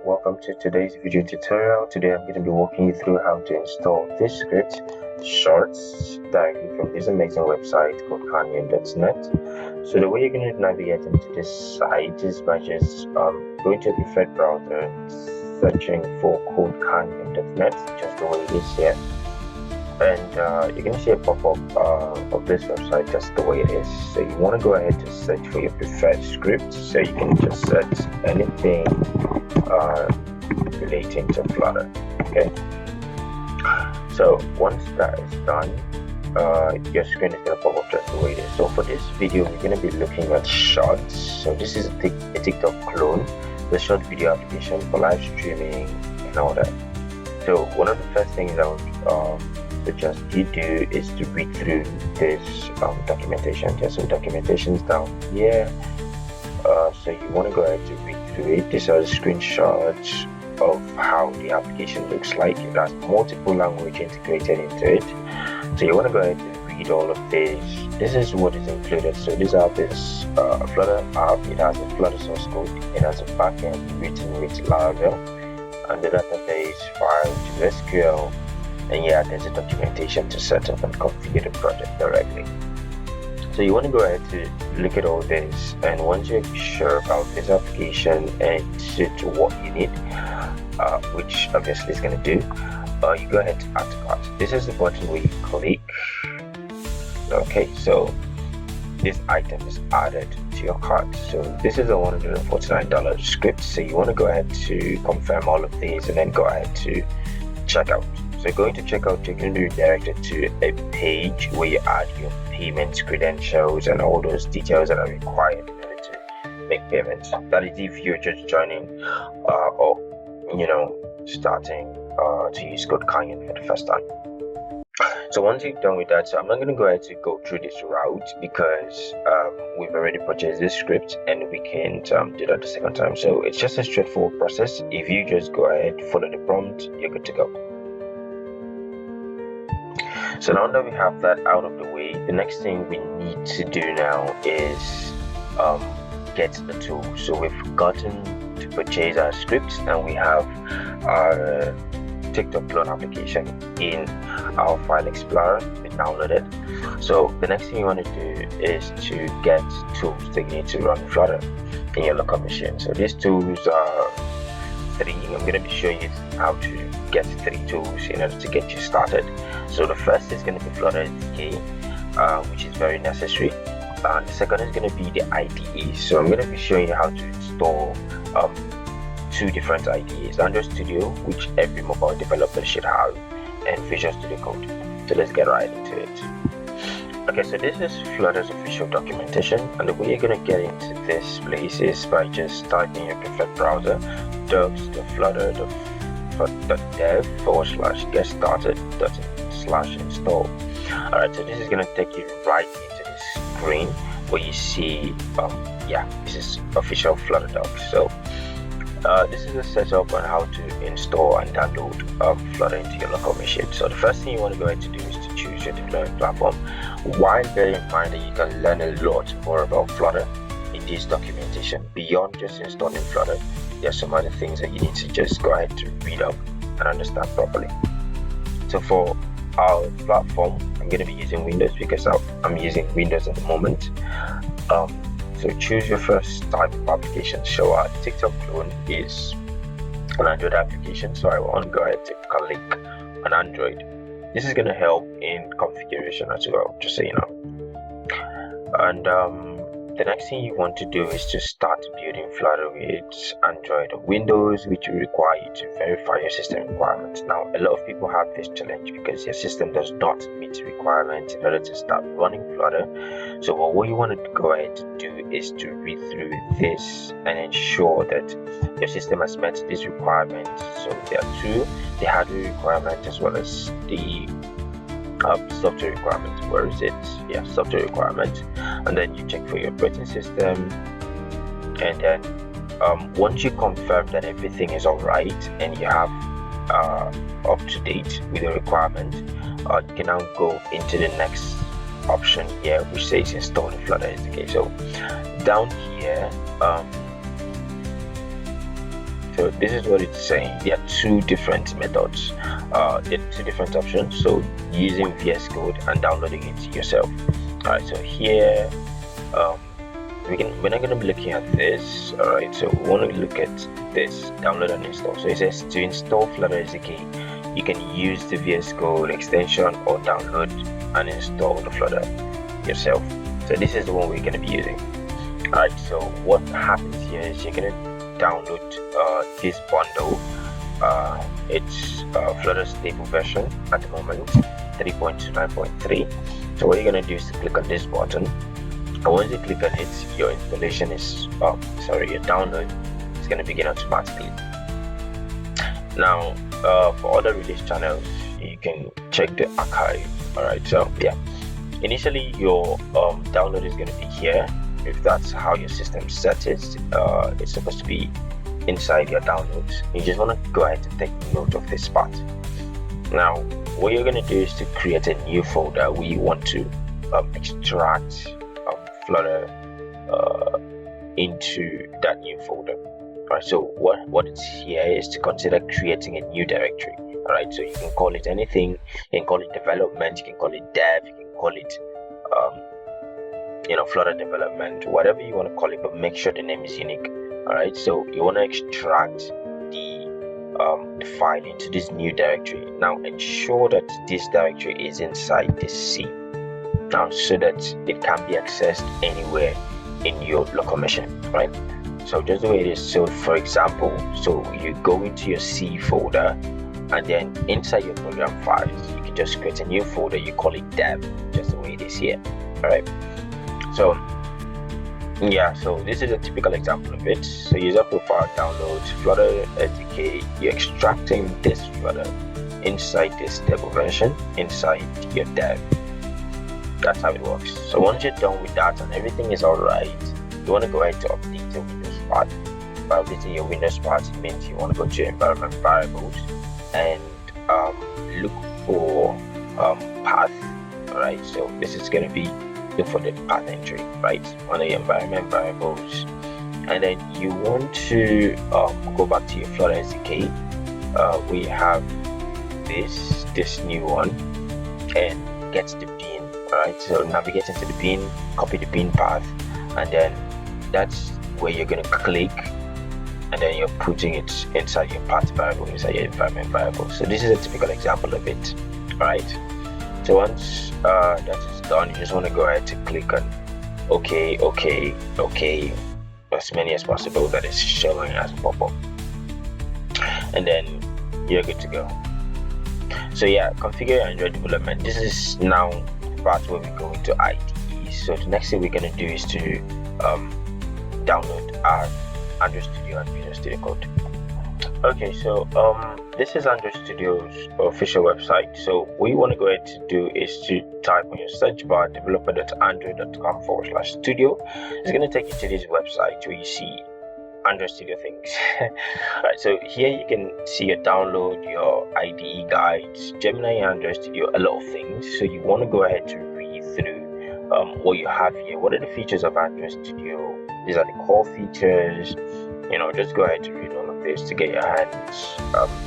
welcome to today's video tutorial. Today I'm going to be walking you through how to install this script, Shortzz, directly from this amazing website called canyon.net. So the way you're going to navigate into this site is by just going to your preferred browser and searching for code canyon.net, just the way it is here. And you're going to see a pop-up of this website just the way it is. So you want to go ahead to search for your preferred script. So you can just search anything relating to Flutter. Okay. So once that is done, your screen is going to pop up just the way it is. So for this video, we're going to be looking at Shortzz. So this is a TikTok clone, the short video application for live streaming and all that. So one of the first things I would suggest you do is to read through this documentation. There's some documentations down here, so you want to go ahead to read through it. These are the screenshots of how the application looks like. It has multiple languages integrated into it, so you want to go ahead and read all of this. This is what is included. So this app is Flutter app. It has a Flutter source code. It has a backend written with Laravel and the database file which is SQL. And yeah, there's a documentation to set up and configure the project directly. So you want to go ahead to look at all this, and once you're sure about this application and suit what you need, which obviously is going to do, you go ahead to add to cart. This is the button where you click. Okay, so this item is added to your cart. So this is a $149 script. So you want to go ahead to confirm all of these and then go ahead to checkout. So going to checkout, you're going to be redirected to a page where you add your payment credentials and all those details that are required in order to make payments. That is if you're just joining or starting to use code Canyon for the first time. So once you're done with that, so I'm not going to go ahead to go through this route because we've already purchased this script and we can't do that the second time. So it's just a straightforward process. If you just go ahead, follow the prompt, you're good to go. So now that we have that out of the way, the next thing we need to do now is get the tool. So we've gotten to purchase our scripts and we have our TikTok clone application in our file explorer. We downloaded. So the next thing you want to do is to get tools that you need to run Flutter in your local machine. So these tools are three. I'm going to be showing you how to get 3 tools in order to get you started. So the first is going to be Flutter SDK, which is very necessary. The second is going to be the IDE. So I'm going to be showing you how to install 2 different IDEs: Android Studio, which every mobile developer should have, and Visual Studio Code. So let's get right into it. Okay, so this is Flutter's official documentation, and the way you're going to get into this place is by just typing your preferred browser, docs.flutter.dev/get-started./install. Alright, so this is going to take you right into the screen where you see, this is official Flutter docs. So this is a setup on how to install and download Flutter into your local machine. So the first thing you want to go ahead to do is to choose your deployment platform, while bearing in mind that you can learn a lot more about Flutter in this documentation. Beyond just installing Flutter, there are some other things that you need to just go ahead to read up and understand properly. So for our platform, I'm going to be using Windows because I'm using Windows at the moment. So choose your first type of application. So our TikTok clone is an Android application, so I want to go ahead to click on Android. This is going to help in configuration as well, just so you know. And the next thing you want to do is to start building Flutter with Android or Windows, which will require you to verify your system requirements. Now, a lot of people have this challenge because their system does not meet requirements in order to start running Flutter. So what you want to go ahead to do is to read through this and ensure that your system has met these requirements. So there are 2: the hardware requirement as well as the software requirement. Where is it? Yeah, software requirement. And then you check for your operating system, and then once you confirm that everything is all right and you have up to date with the requirement, you can now go into the next option here, which says install the Flutter SDK. So down here So this is what it's saying. There are two different methods. There are two different options. So using VS Code and downloading it yourself. Alright, so here we're not going to be looking at this. Alright, so we want to look at this, download and install. So it says to install Flutter SDK, you can use the VS Code extension or download and install the Flutter yourself. So this is the one we're going to be using. Alright, so what happens here is you're going to download this bundle. It's Flutter stable version at the moment, 3.29.3. So what you're going to do is to click on this button, and once you click on it, your installation is your download is going to begin automatically. Now for other release channels, you can check the archive. Alright, so yeah, initially your download is going to be here. If that's how your system set it, it's supposed to be inside your downloads. You just want to go ahead and take note of this part. Now what you're going to do is to create a new folder where you want to extract Flutter into that new folder. Alright, so what it's here is to consider creating a new directory. Alright, so you can call it anything. You can call it development, you can call it dev, you can call it Flutter development, whatever you want to call it, but make sure the name is unique. Alright, so you want to extract the file into this new directory. Now ensure that this directory is inside the C, now so that it can be accessed anywhere in your local machine. Right, so just the way it is. So for example, so you go into your C folder, and then inside your program files you can just create a new folder. You call it dev, just the way it is here. Alright, so yeah, so this is a typical example of it. So user profile downloads Flutter SDK, you're extracting this Flutter inside this stable version inside your dev. That's how it works. So once you're done with that and everything is alright, you want to go ahead to update your Windows part. By updating your Windows part, it means you want to go to your environment variables and look for path. Alright, so this is going to be look for the path entry, right, on the environment variables, and then you want to go back to your Flutter SDK. We have this new one, and get the bin. Alright, so navigate into the bin, copy the bin path, and then that's where you're going to click, and then you're putting it inside your path variable, inside your environment variable. So this is a typical example of it. Alright, so once that is done, you just want to go ahead to click on OK, as many as possible that is showing as a pop-up, and then you're good to go. So yeah, configure your Android development. This is now the part where we go into IDE. So the next thing we're going to do is to download our Android Studio and Visual Studio Code. Okay, so this is Android Studio's official website. So what you want to go ahead to do is to type on your search bar developer.android.com/studio. It's going to take you to this website where you see Android Studio things. Alright, so here you can see your download, your IDE guides, Gemini and Android Studio, a lot of things. So you want to go ahead to read through what you have here. What are the features of Android Studio? These are the core features. Just go ahead to read all of this to get your hands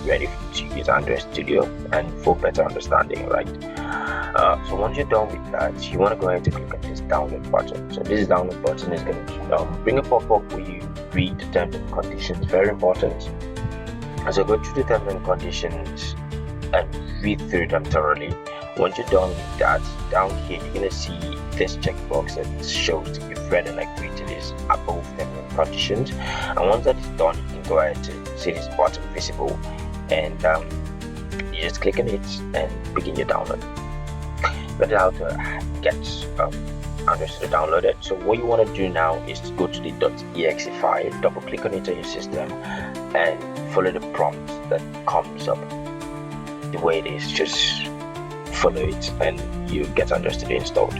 ready to use Android Studio and for better understanding, right? So once you're done with that, you want to go ahead to click on this download button. So this download button is going to bring a pop-up where you read the terms and conditions. Very important. So go through the terms and conditions and read through them thoroughly. Once you're done with that, down here you're going to see this checkbox that shows that you've read and agreed to this above terms and conditions. And once that is done, you can go ahead to see this button visible, and you just click on it and begin your download. That's how to get Android Studio downloaded. So what you want to do now is to go to the .exe file, double click on it on your system, and follow the prompt that comes up the way it is. Just follow it and you get Android Studio installed.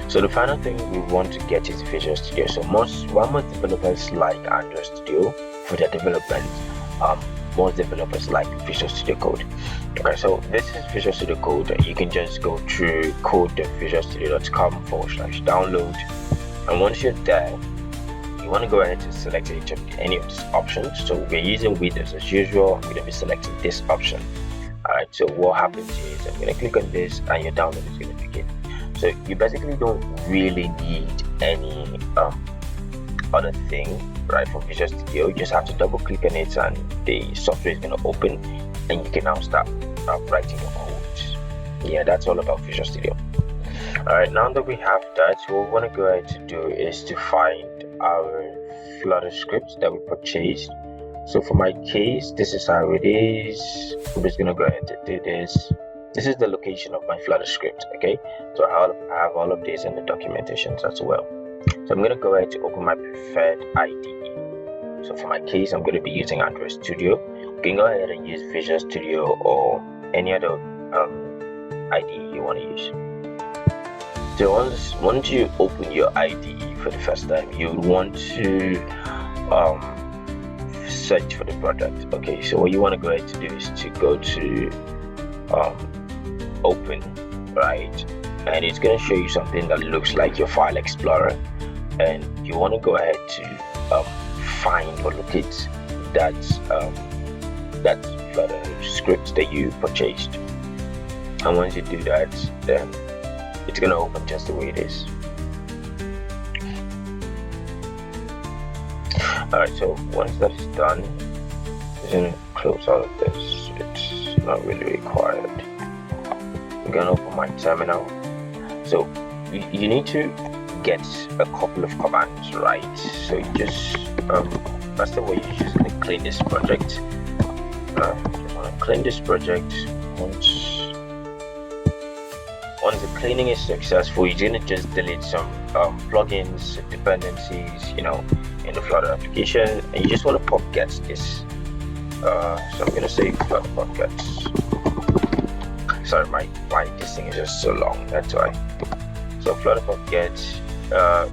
So the final thing we want to get is Visual Studio. So most developers like Android Studio for their development. Most developers like Visual Studio Code. Okay, so this is Visual Studio Code. You can just go through code.visualstudio.com/download, and once you're there, you you want to go ahead and select any of these options. So we're using Windows as usual. I'm going to be selecting this option. Alright, so what happens is I'm going to click on this and your download is going to begin. So you basically don't really need any other thing, right, from Visual Studio. You just have to double click on it and the software is going to open and you can now start writing your code. Yeah, that's all about Visual Studio. Alright, now that we have that, what we want to go ahead to do is to find our Flutter script that we purchased. So for my case, this is how it is. I'm just gonna go ahead and do this. This is the location of my Flutter script, okay? So I have all of these in the documentations as well. So I'm gonna go ahead to open my preferred IDE. So for my case, I'm gonna be using Android Studio. You can go ahead and use Visual Studio or any other IDE you want to use. So once you open your IDE for the first time, you want to search for the product. Okay, so what you want to go ahead to do is to go to open, right, and it's going to show you something that looks like your file explorer, and you want to go ahead to find or locate that Flutter script that you purchased. And once you do that, then it's going to open just the way it is. Alright, so once that is done, I'm going to close all of this. It's not really required. I'm going to open my terminal. So you need to get a couple of commands, right? So you just first of all, you just going to clean this project. You want to clean this project. Once the cleaning is successful, you're going to just delete some plugins, dependencies, in the Flutter application, and you just want to pop get this. So I'm going to say Flutter pop get. Sorry, my this thing is just so long, that's why. So Flutter pop get,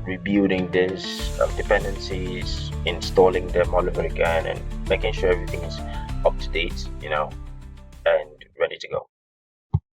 rebuilding this dependencies, installing them all over again, and making sure everything is up to date,